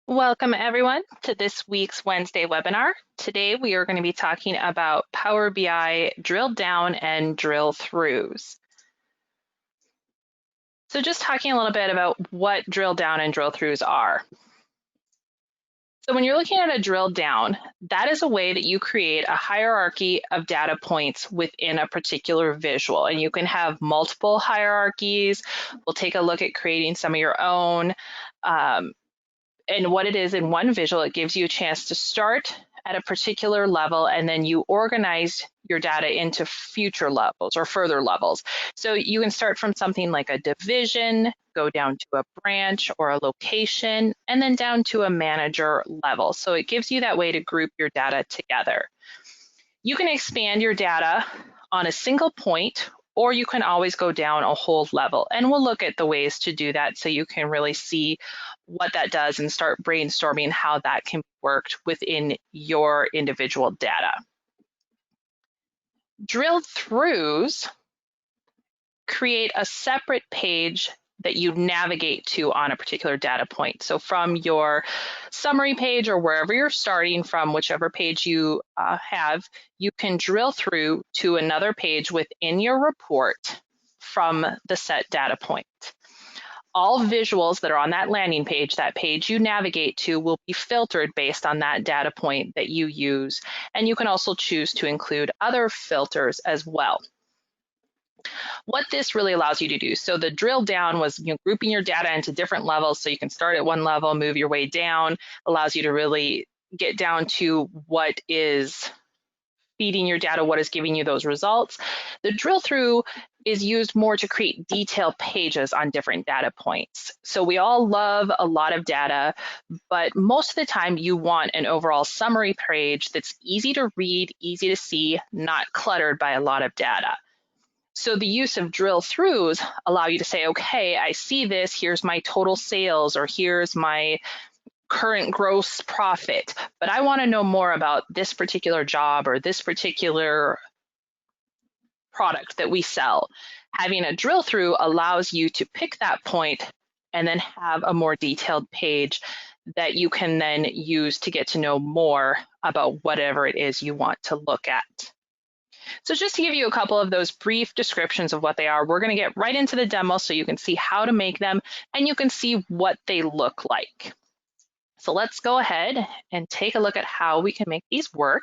Welcome everyone to this week's Wednesday webinar. Today we are going to be talking about Power BI drill down and drill throughs. So just talking a little bit about what drill down and drill throughs are. So when you're looking at a drill down, that is a way that you create a hierarchy of data points within a particular visual, and you can have multiple hierarchies. We'll take a look at creating some of your own. And what it is in one visual, it gives you a chance to start at a particular level and then you organize your data into future levels or further levels. So you can start from something like a division, go down to a branch or a location, and then down to a manager level. So it gives you that way to group your data together. You can expand your data on a single point, or you can always go down a whole level. And we'll look at the ways to do that so you can really see what that does and start brainstorming how that can be worked within your individual data. Drill throughs create a separate page that you navigate to on a particular data point. So from your summary page or wherever you're starting from, whichever page you have, you can drill through to another page within your report from the set data point. All visuals that are on that landing page, that page you navigate to, will be filtered based on that data point that you use. And you can also choose to include other filters as well. What this really allows you to do, so the drill down was grouping your data into different levels so you can start at one level, move your way down, allows you to really get down to what is feeding your data, what is giving you those results. The drill through is used more to create detailed pages on different data points. So we all love a lot of data, but most of the time you want an overall summary page that's easy to read, easy to see, not cluttered by a lot of data. So the use of drill throughs allow you to say, okay, I see this, here's my total sales, or here's my current gross profit, but I want to know more about this particular job or this particular product that we sell. Having a drill through allows you to pick that point and then have a more detailed page that you can then use to get to know more about whatever it is you want to look at. So just to give you a couple of those brief descriptions of what they are, we're going to get right into the demo so you can see how to make them and you can see what they look like. So let's go ahead and take a look at how we can make these work.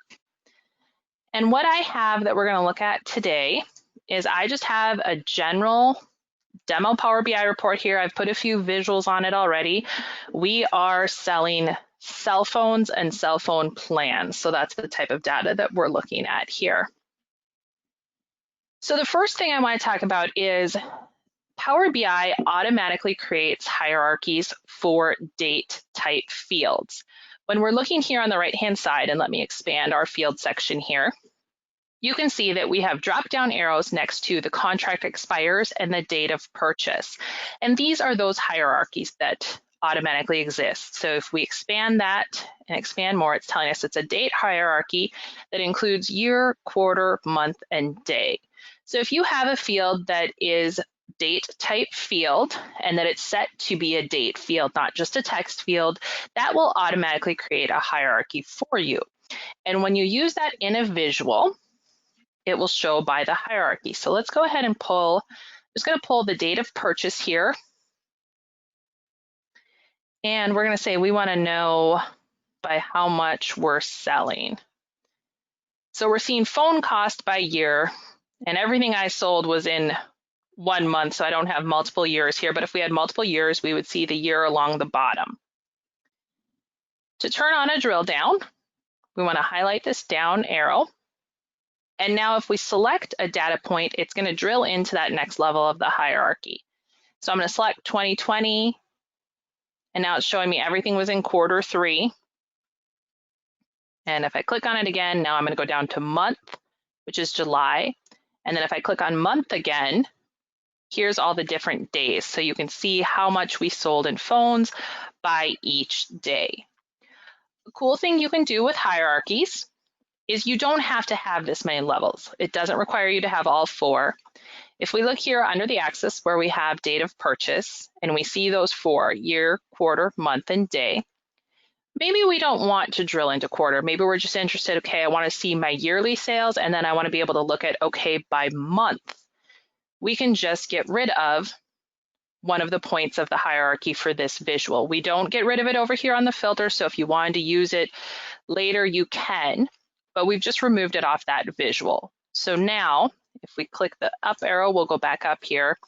And what I have that we're going to look at today is I just have a general demo Power BI report here. I've put a few visuals on it already. We are selling cell phones and cell phone plans. So that's the type of data that we're looking at here. So the first thing I want to talk about is Power BI automatically creates hierarchies for date type fields. When we're looking here on the right-hand side, and let me expand our field section here, you can see that we have drop-down arrows next to the contract expires and the date of purchase. And these are those hierarchies that automatically exist. So if we expand that and expand more, it's telling us it's a date hierarchy that includes year, quarter, month, and day. So if you have a field that is date type field and that it's set to be a date field, not just a text field, that will automatically create a hierarchy for you. And when you use that in a visual, it will show by the hierarchy. So let's go ahead and pull, I'm just going to pull the date of purchase here. And we're going to say we want to know by how much we're selling. So we're seeing phone cost by year, and everything I sold was in 1 month, so I don't have multiple years here, but if we had multiple years, we would see the year along the bottom. To turn on a drill down, we want to highlight this down arrow. And now if we select a data point, it's going to drill into that next level of the hierarchy. So I'm going to select 2020, and now it's showing me everything was in quarter 3. And if I click on it again, now I'm going to go down to month, which is July. And then if I click on month again, here's all the different days. So you can see how much we sold in phones by each day. The cool thing you can do with hierarchies is you don't have to have this many levels. It doesn't require you to have all 4. If we look here under the axis where we have date of purchase and we see those 4, year, quarter, month, and day, Maybe we don't want to drill into quarter. Maybe we're just interested, okay, I want to see my yearly sales, and then I want to be able to look at, okay, by month. We can just get rid of one of the points of the hierarchy for this visual. We don't get rid of it over here on the filter, so if you wanted to use it later, you can, but we've just removed it off that visual. So now, if we click the up arrow, we'll go back up here.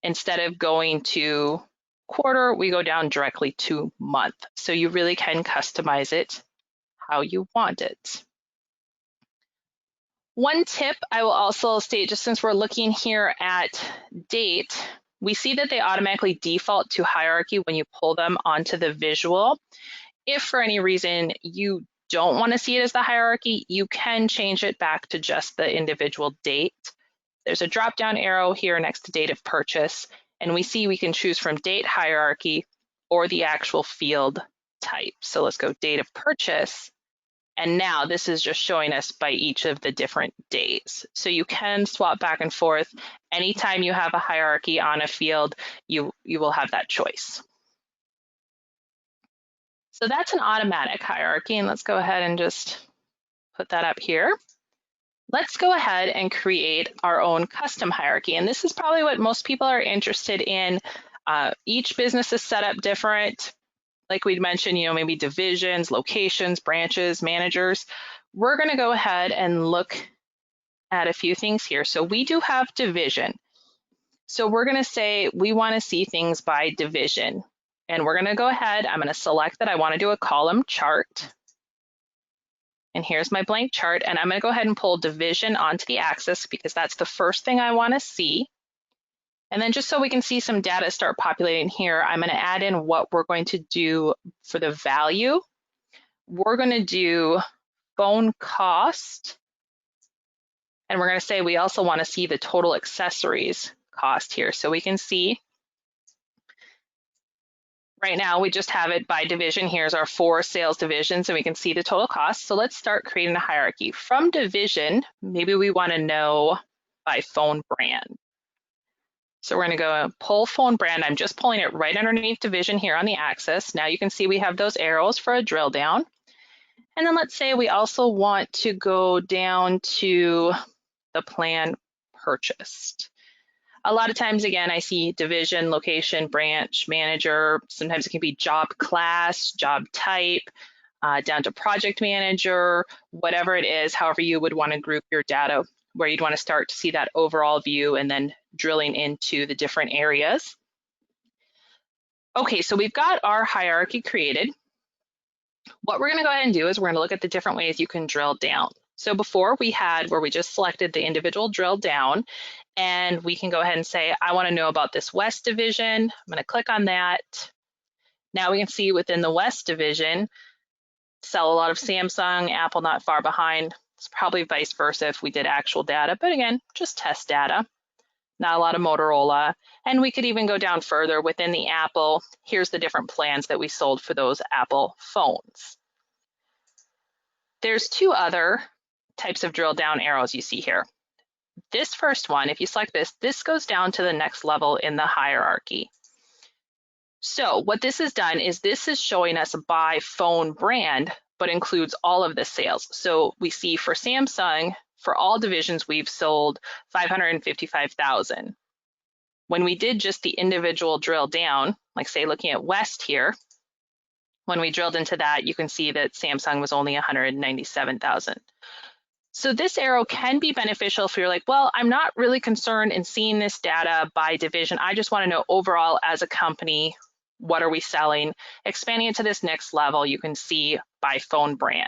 Instead of going to quarter, we go down directly to month. So you really can customize it how you want it. One tip I will also state, just since we're looking here at date, we see that they automatically default to hierarchy when you pull them onto the visual. If for any reason you don't want to see it as the hierarchy, you can change it back to just the individual date. There's a drop-down arrow here next to date of purchase, and we see we can choose from date hierarchy or the actual field type. So let's go date of purchase. And now this is just showing us by each of the different days. So you can swap back and forth. Anytime you have a hierarchy on a field, you will have that choice. So that's an automatic hierarchy, and let's go ahead and just put that up here. Let's go ahead and create our own custom hierarchy, and this is probably what most people are interested in. Each business is set up different. Like we'd mentioned, maybe divisions, locations, branches, managers. We're going to go ahead and look at a few things here. So we do have division. So we're going to say we want to see things by division. And we're going to go ahead, I'm going to select that I want to do a column chart. And here's my blank chart. And I'm going to go ahead and pull division onto the axis because that's the first thing I want to see. And then just so we can see some data start populating here, I'm going to add in what we're going to do for the value. We're going to do phone cost. And we're going to say we also want to see the total accessories cost here. So we can see right now we just have it by division. Here's our 4 sales divisions and we can see the total cost. So let's start creating a hierarchy. From division, maybe we want to know by phone brand. So we're going to go pull phone brand. I'm just pulling it right underneath division here on the axis. Now you can see we have those arrows for a drill down. And then let's say we also want to go down to the plan purchased. A lot of times, again, I see division, location, branch, manager. Sometimes it can be job class, job type, down to project manager, whatever it is, however you would want to group your data, where you'd want to start to see that overall view and then drilling into the different areas. Okay, so we've got our hierarchy created. What we're going to go ahead and do is we're going to look at the different ways you can drill down. So before we had where we just selected the individual drill down, and we can go ahead and say, I want to know about this West division. I'm going to click on that. Now we can see within the West division, sell a lot of Samsung, Apple not far behind. It's probably vice versa if we did actual data, but again, just test data. Not a lot of Motorola. And we could even go down further within the Apple. Here's the different plans that we sold for those Apple phones. There's 2 other types of drill down arrows you see here. This first one, if you select this, this goes down to the next level in the hierarchy. So what this has done is this is showing us by phone brand, but includes all of the sales. So we see for Samsung, for all divisions, we've sold 555,000. When we did just the individual drill down, like say looking at West here, when we drilled into that, you can see that Samsung was only 197,000. So this arrow can be beneficial if you're like, well, I'm not really concerned in seeing this data by division. I just want to know overall as a company, what are we selling? Expanding it to this next level, you can see by phone brand.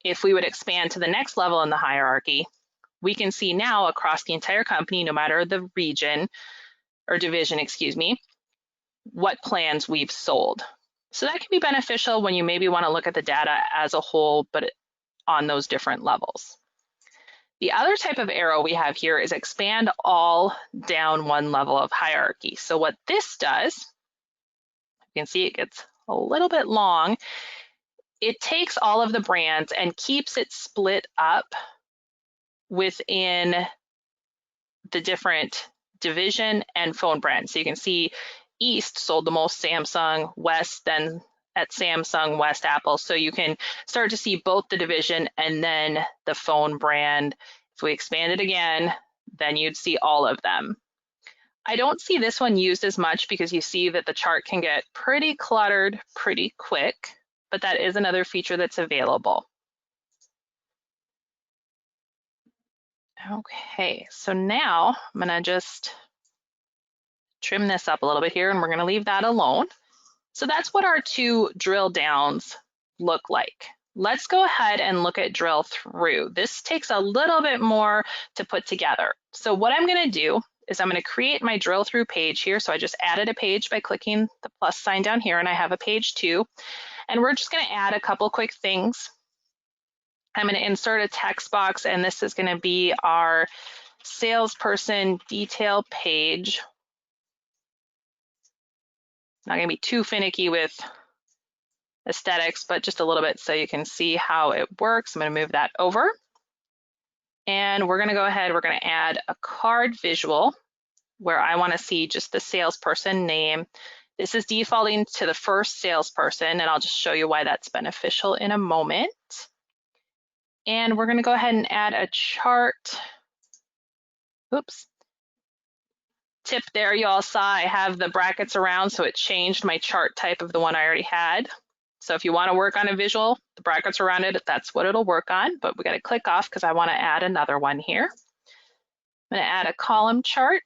If we would expand to the next level in the hierarchy, we can see now across the entire company, no matter the region or division, excuse me, what plans we've sold. So that can be beneficial when you maybe want to look at the data as a whole, but on those different levels. The other type of arrow we have here is expand all down one level of hierarchy. So what this does, you can see it gets a little bit long. It takes all of the brands and keeps it split up within the different division and phone brands. So you can see East sold the most Samsung, West then at Samsung, West Apple. So you can start to see both the division and then the phone brand. If we expand it again, then you'd see all of them. I don't see this one used as much because you see that the chart can get pretty cluttered pretty quick, but that is another feature that's available. Okay, so now I'm gonna just trim this up a little bit here and we're gonna leave that alone. So that's what our two drill downs look like. Let's go ahead and look at drill through. This takes a little bit more to put together. So what I'm gonna do is I'm gonna create my drill through page here. So I just added a page by clicking the plus sign down here and I have a page 2. And we're just gonna add a couple quick things. I'm gonna insert a text box and this is gonna be our salesperson detail page. Not gonna be too finicky with aesthetics, but just a little bit so you can see how it works. I'm gonna move that over. And we're gonna go ahead, we're gonna add a card visual where I wanna see just the salesperson name. This is defaulting to the first salesperson, and I'll just show you why that's beneficial in a moment. And we're gonna go ahead and add a chart. Oops. Tip there, you all saw I have the brackets around, so it changed my chart type of the one I already had. So if you want to work on a visual, the brackets around it, that's what it'll work on, but we got to click off because I want to add another one here. I'm going to add a column chart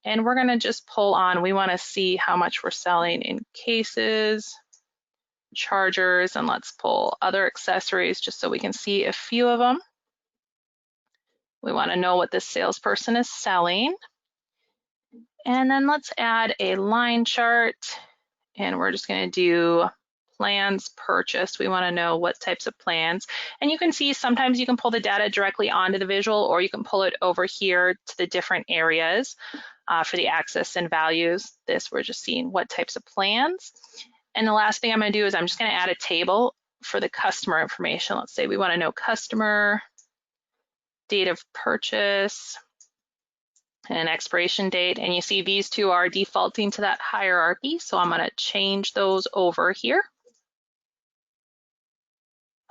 and we're going to just pull on, we want to see how much we're selling in cases, chargers, and let's pull other accessories just so we can see a few of them. We want to know what this salesperson is selling. And then let's add a line chart and we're just going to do plans purchased. We want to know what types of plans. And you can see sometimes you can pull the data directly onto the visual or you can pull it over here to the different areas for the access and values. This we're just seeing what types of plans. And the last thing I'm going to do is I'm just going to add a table for the customer information. Let's say we want to know customer, date of purchase, and expiration date. And you see these two are defaulting to that hierarchy. So I'm going to change those over here.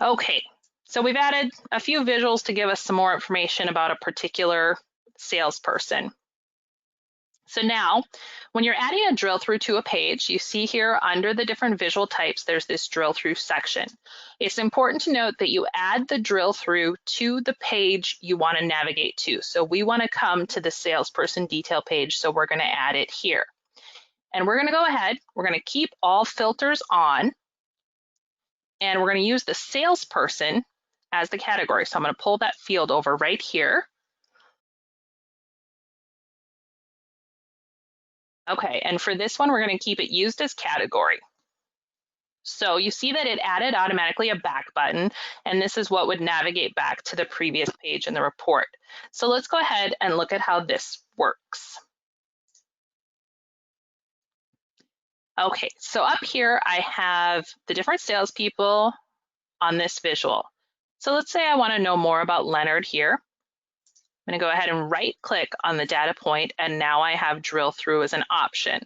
Okay, so we've added a few visuals to give us some more information about a particular salesperson. So now, when you're adding a drill through to a page, you see here under the different visual types, there's this drill through section. It's important to note that you add the drill through to the page you want to navigate to. So we want to come to the salesperson detail page, so we're going to add it here. And we're going to go ahead, we're going to keep all filters on, and we're going to use the salesperson as the category. So I'm going to pull that field over right here. Okay, and for this one, we're going to keep it used as category. So you see that it added automatically a back button, and this is what would navigate back to the previous page in the report. So let's go ahead and look at how this works. Okay, so up here I have the different salespeople on this visual. So let's say I want to know more about Leonard here. I'm going to go ahead and right click on the data point, and now I have drill through as an option.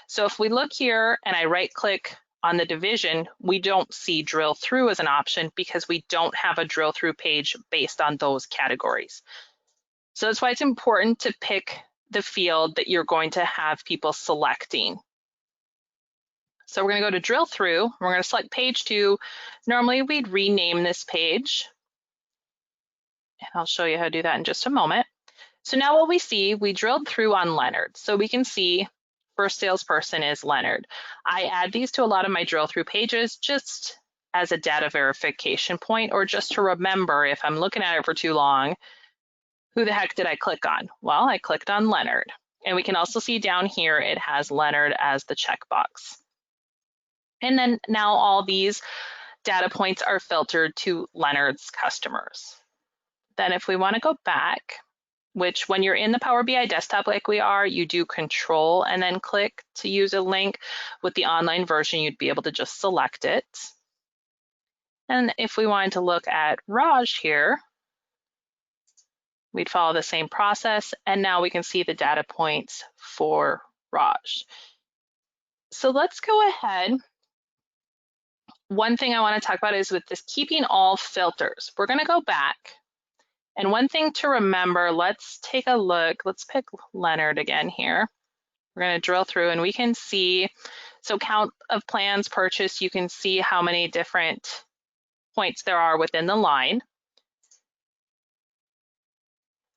So if we look here and I right click on the division, we don't see drill through as an option because we don't have a drill through page based on those categories. So that's why it's important to pick the field that you're going to have people selecting. So we're going to go to drill through. We're going to select page 2. Normally we'd rename this page. And I'll show you how to do that in just a moment. So now what we see, we drilled through on Leonard. So we can see first salesperson is Leonard. I add these to a lot of my drill through pages just as a data verification point, or just to remember if I'm looking at it for too long, who the heck did I click on? Well, I clicked on Leonard. And we can also see down here, it has Leonard as the checkbox. And then now all these data points are filtered to Leonard's customers. Then if we want to go back, which when you're in the Power BI desktop like we are, you do control and then click to use a link. With the online version, you'd be able to just select it. And if we wanted to look at Raj here, we'd follow the same process. And now we can see the data points for Raj. So let's go ahead one thing I want to talk about is with this keeping all filters. We're going to go back. And one thing to remember, let's take a look. Let's pick Leonard again here. We're going to drill through and we can see, so count of plans purchased, you can see how many different points there are within the line.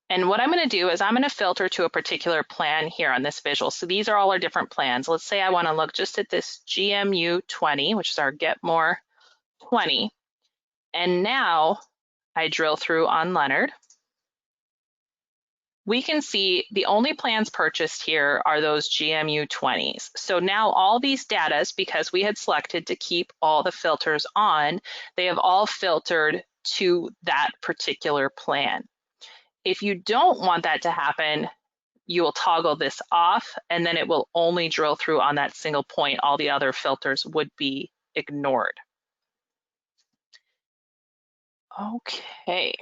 And what I'm going to do is I'm going to filter to a particular plan here on this visual. So these are all our different plans. Let's say I want to look just at this GMU 20, which is our Get More 20. And now I drill through on Leonard. We can see the only plans purchased here are those GMU 20s. So now all these data, because we had selected to keep all the filters on, they have all filtered to that particular plan. If you don't want that to happen, you will toggle this off and then it will only drill through on that single point. All the other filters would be ignored. Okay.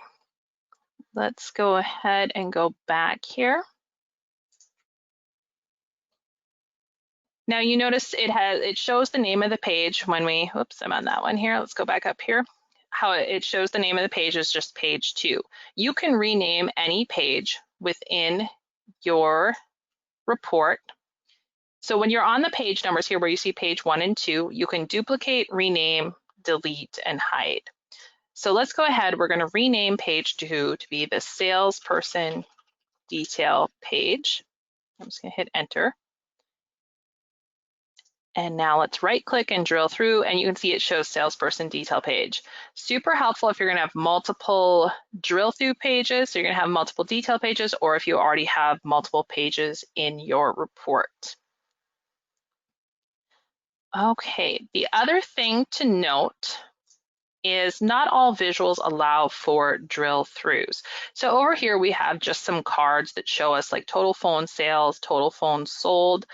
Let's go ahead and go back here. Now you notice it shows the name of the page when we, oops, I'm on that one here. Let's go back up here. How it shows the name of the page is just page 2. You can rename any page within your report. So when you're on the page numbers here where you see page 1 and 2, you can duplicate, rename, delete, and hide. So let's go ahead, we're going to rename page 2 to be the salesperson detail page. I'm just going to hit enter. And now let's right click and drill through and you can see it shows salesperson detail page. Super helpful if you're going to have multiple drill through pages, so you're going to have multiple detail pages, or if you already have multiple pages in your report. Okay, the other thing to note is not all visuals allow for drill throughs. So over here we have just some cards that show us like total phone sales, total phones sold.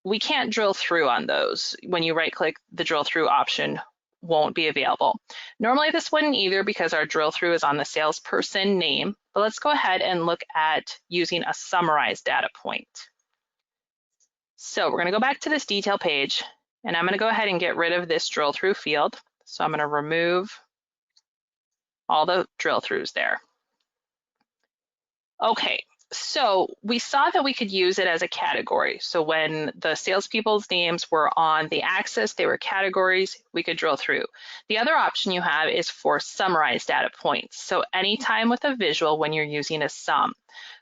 We can't drill through on those. When you right click, the drill through option won't be available. Normally this wouldn't either because our drill through is on the salesperson name, but let's go ahead and look at using a summarized data point. So we're going to go back to this detail page and I'm going to go ahead and get rid of this drill through field. So I'm going to remove all the drill throughs there. Okay, so we saw that we could use it as a category. So when the salespeople's names were on the axis, they were categories, we could drill through. The other option you have is for summarized data points. So anytime with a visual when you're using a sum.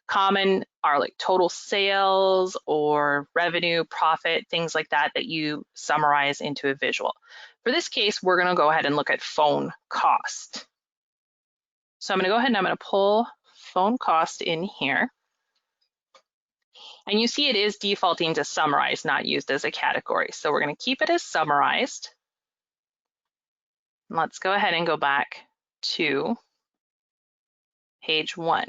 Common are like total sales or revenue, profit, things like that that you summarize into a visual. For this case, we're going to go ahead and look at phone cost. So I'm going to go ahead and I'm going to pull phone cost in here. And you see it is defaulting to summarize, not used as a category. So we're going to keep it as summarized. Let's go ahead and go back to page 1.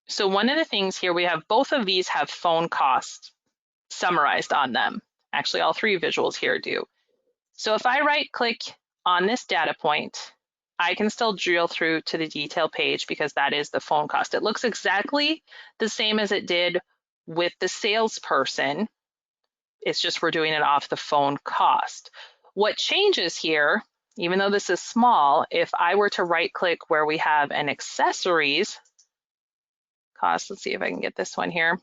So one of the things here, we have both of these have phone cost summarized on them. Actually, all 3 visuals here do. So if I right click on this data point, I can still drill through to the detail page because that is the phone cost. It looks exactly the same as it did with the salesperson. It's just we're doing it off the phone cost. What changes here, even though this is small, if I were to right click where we have an accessories cost, let's see if I can get this one here.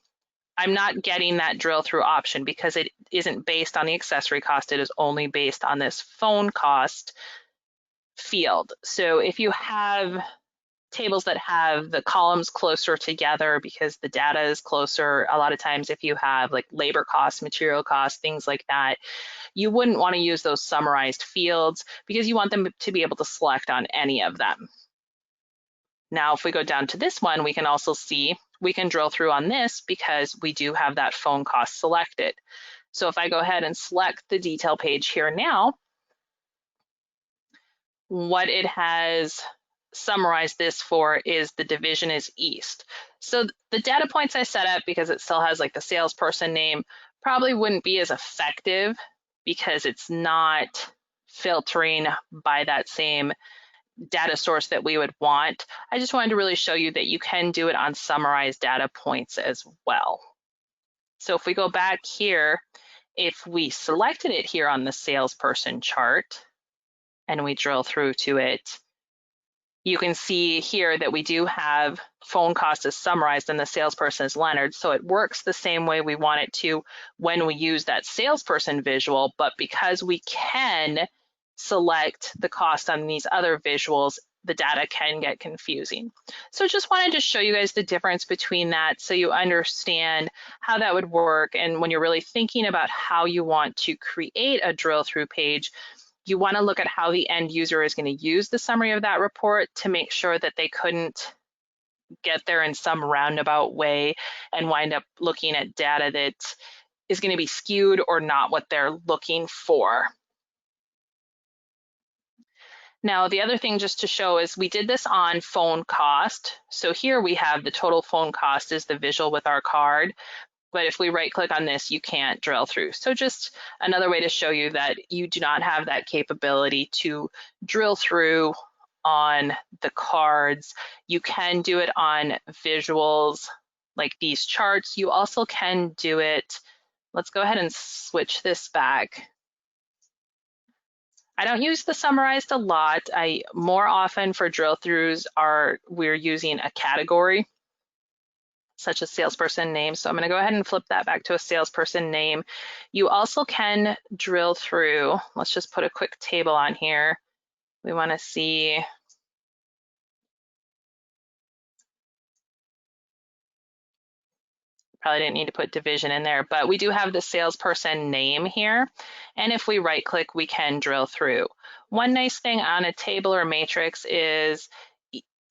I'm not getting that drill through option because it isn't based on the accessory cost. It is only based on this phone cost field. So if you have tables that have the columns closer together because the data is closer, a lot of times if you have like labor costs, material costs, things like that, you wouldn't want to use those summarized fields because you want them to be able to select on any of them. Now, if we go down to this one, we can also see we can drill through on this because we do have that phone cost selected. So if I go ahead and select the detail page here now, what it has summarized this for is the division is East. So the data points I set up, because it still has like the salesperson name, probably wouldn't be as effective because it's not filtering by that same data source that we would want. I just wanted to really show you that you can do it on summarized data points as well. So if we go back here if we selected it here on the salesperson chart and we drill through to it, you can see here that we do have phone cost is summarized and the salesperson is Leonard. So it works the same way we want it to when we use that salesperson visual, but because we can select the cost on these other visuals, the data can get confusing. So just wanted to show you guys the difference between that so you understand how that would work. And when you're really thinking about how you want to create a drill through page, you want to look at how the end user is going to use the summary of that report to make sure that they couldn't get there in some roundabout way and wind up looking at data that is going to be skewed or not what they're looking for. Now, the other thing just to show is we did this on phone cost. So here we have the total phone cost is the visual with our card. But if we right click on this, you can't drill through. So just another way to show you that you do not have that capability to drill through on the cards. You can do it on visuals like these charts. You also can do it. Let's go ahead and switch this back. I don't use the summarized a lot. More often for drill throughs we're using a category, such as salesperson name. So I'm going to go ahead and flip that back to a salesperson name. You also can drill through. Let's just put a quick table on here. We want to see. Probably didn't need to put division in there, but we do have the salesperson name here. And if we right click, we can drill through. One nice thing on a table or matrix is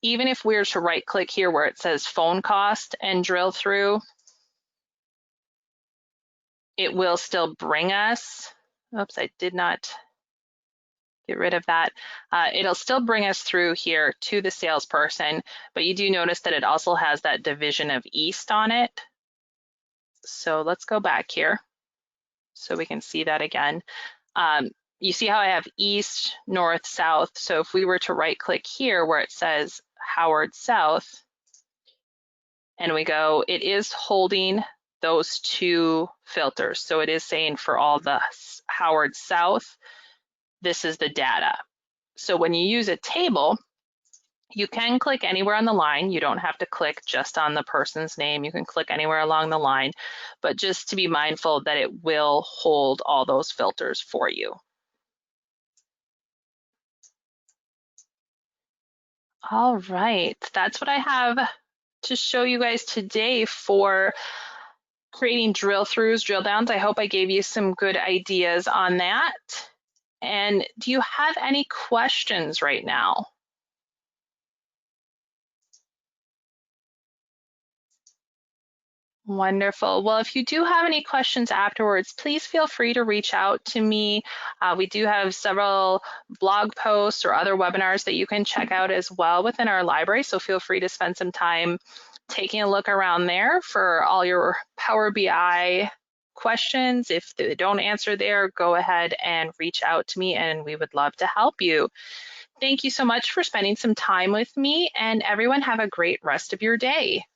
even if we were to right click here where it says phone cost and drill through, it will still bring us, oops, I did not get rid of that. It'll still bring us through here to the salesperson, but you do notice that it also has that division of east on it. So let's go back here so we can see that again. You see how I have east, north, south. So if we were to right click here where it says Howard South and we go, it is holding those two filters. So it is saying for all the Howard South, this is the data. So when you use a table, you can click anywhere on the line. You don't have to click just on the person's name. You can click anywhere along the line, but just to be mindful that it will hold all those filters for you. All right, that's what I have to show you guys today for creating drill throughs, drill downs. I hope I gave you some good ideas on that. And do you have any questions right now? Wonderful. Well, if you do have any questions afterwards, please feel free to reach out to me. We do have several blog posts or other webinars that you can check out as well within our library, so feel free to spend some time taking a look around there for all your Power BI questions. If they don't answer there, go ahead and reach out to me and we would love to help you. Thank you so much for spending some time with me, and everyone have a great rest of your day.